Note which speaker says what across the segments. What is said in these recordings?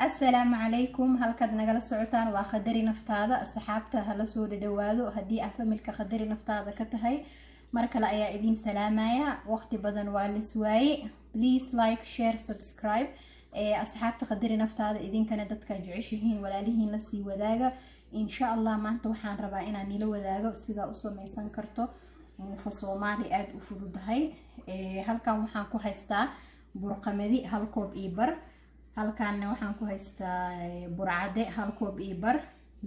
Speaker 1: السلام عليكم halkaad nagala socotaan waa qadari naftaada asxaabta hala soo dhawaado hadii aad familka qadari naftaada ka tahay mar kale ayaa idin salaamaya waqti badan waa liswaaye please like share subscribe asxaabta qadari naftaada idinkana dadka jeceshihiin walaalihiin la sii wadaaga insha Allah maanta waxaan rabaa inaan nila wadaago sida u samaysan karto muufa Soomaali aad u fududahay halkan waxaan ku haystaa burqamadi hal koob iyo bar halkaan waxaan ku haystaa burcade hal koob iyo bar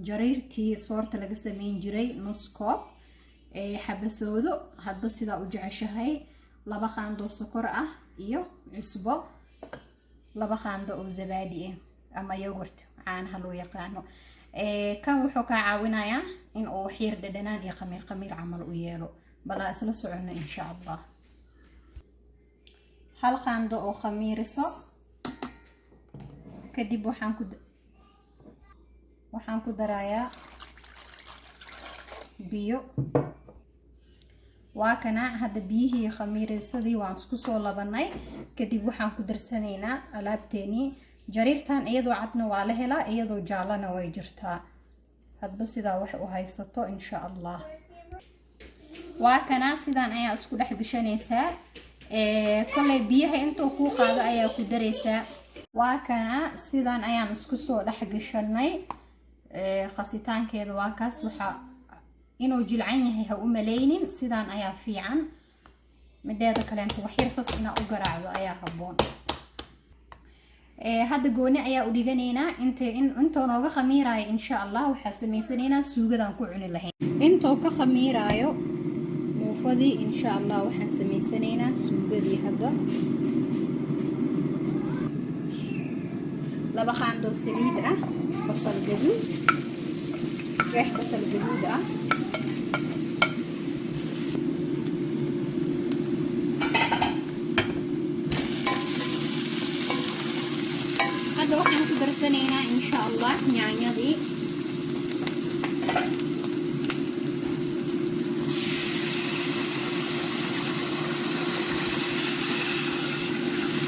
Speaker 1: jariirtii soorta laga sameyn jiray nus koob xabasoodo hadba sida u jeceshahay laba qaando sokor ah iyo cusbo laba qaando oo zabaadi ah ama yogurt caanaha loo yaqaano kan wuxuu ka caawinayaa in uu xiir dhadhanaan iyo qamiir camal u yeelo bal isla socono insha Allah hal qaando oo khamiiriso kadib waxaan ku darayaa biyo waa kana hadda biyihii khamiirisadii waan isku soo labanay kadib waxaan ku darsanaynaa alaabteeni jariirtan iyadoo cadna waa la helaa iyadoo jaalana way jirtaa hadba sidaa wax u haysato insha Allah waa kana sidaan ayaa isku dhex gashanaysaa kolley biyaha intuu ku qaado ayaa ku dareysaa waa kana sidaan ayaan isku soo dhex gashanay qasitaankeeda waa kaas waxa inuu jilcan yahay ha u maleynin sidaan ayaa fiican mideeda kale inta wax yar sas ina u garaacdo ayaa haboon hadda gooni ayaa u dhiganaynaa intoo nooga khamiiraayo insha Allah waxaa sameysanaynaa suugadaan ku cuni lahayn intoo ka khamiiraayo muufadii insha Allah waxaan sameysanaynaa suugadii hadda laba qaando saliid ah basal gaduud reex basal gaduud ah hadda waxaan ku darsanaynaa insha Allah yaanyadii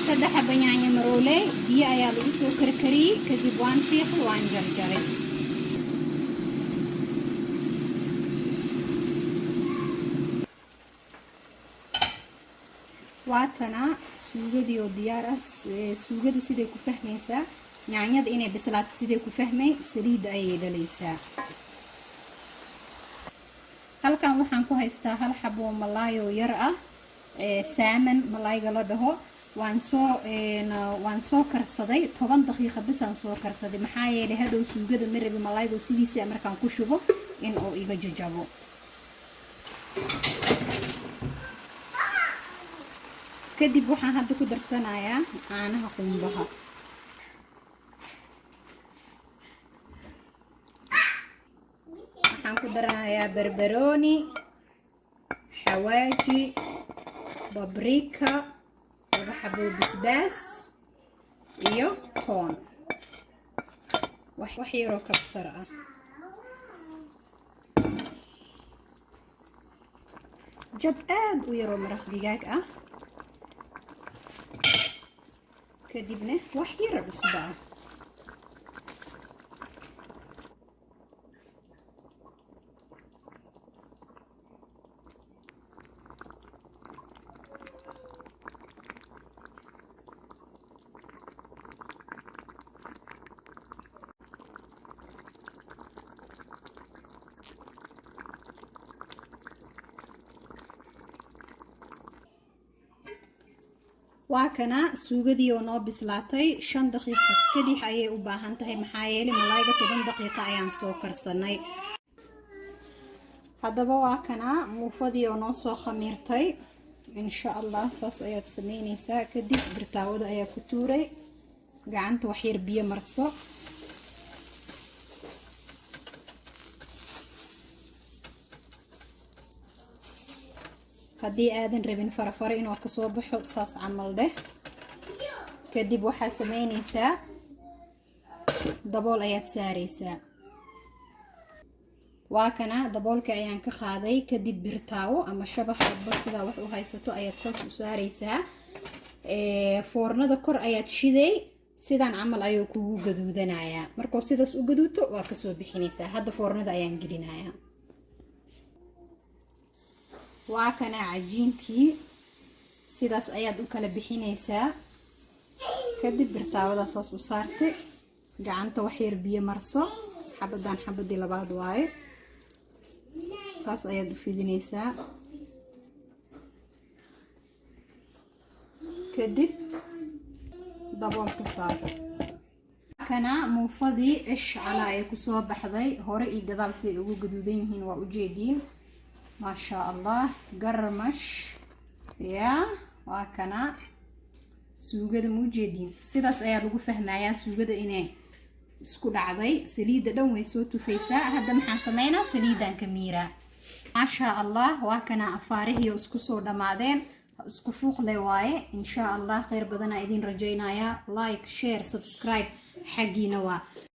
Speaker 1: saddex xabba yaanyo maroole biyo ayaa lagu soo karkariyay kadib waan fiiqay waan jarjaray waatana suugadii oo diyaar ah suugada siday ku fahmaysaa yaanyada inay bislaato siday ku fahmay saliida ayay dhalaysaa halkan waxaan ku haystaa hal xabo malaayo yar ah salmon malaayga la dhaho waan soo karsaday 10 daqiiqo bis aan soo karsaday maxaa yeelay hadhow suugada marabi malaayga sidiisa markaan ku shubo in uu iga jajabo kadib waxaan hadda ku darsanayaa caanaha qumbaha waxaan ku daranayaa barbarooni xawaaji babrika xabo basbaas iyo toon wax yar oo kabsar ah jab aad u yar oo maraq digaag ah kadibna wax yar cusbo ah waa kana suugadii oo noo bislaatay 5 daqiiqo kadib ayay u baahan tahay maxaa yeelay malaayga 10 daqiiqo ayaan soo karsanay hadaba waa kana muufadii oo noo soo khamiirtay insha Allah saas ayaad sameynaysaa kadib birtaawada ayaa ku tuuray gacanta wax yar biyo marso haddii aadan rabin farafara inuu ka soo baxo saas camal dheh kadib waxaad sameynaysaa dabool ayaad saaraysaa waa kana daboolka ayaan ka qaaday kadib birtaawo ama shabax sida wax u haysato ayaad saas u saaraysaa foornada kor ayaad shiday sidaan camal ayuu kugu gaduudanayaa markuu sidaas u gaduuto waa ka soo bixinaysaa hadda foornada ayaan gelinayaa waa kana cajiinkii sidaas ayaad u kala bixinaysaa kadib birtaawada saas u saartay gacanta wax yar biyo marso xabadan xabadii labaad waaye saas ayaad u fidinaysaa kadib daboolka saar kana muufadii ish cala ay ku soo baxday hore iyo gadaal si ugu gaduudan yihiin waa u jeediin ma sha Allah garmash ya waa kana suugada mu jeediin sidaas ayaa lagu fahmayaa suugada inay isku dhacday saliida dhan way soo tufaysaa hadda maxaan sameeynaa saliidan ka miira ma sha Allah waa kana afaarihi isku soo dhamaadeen isku fuuq leh waaye insha Allah khayr badan idin rajaynaya like share subscribe xaqiina waa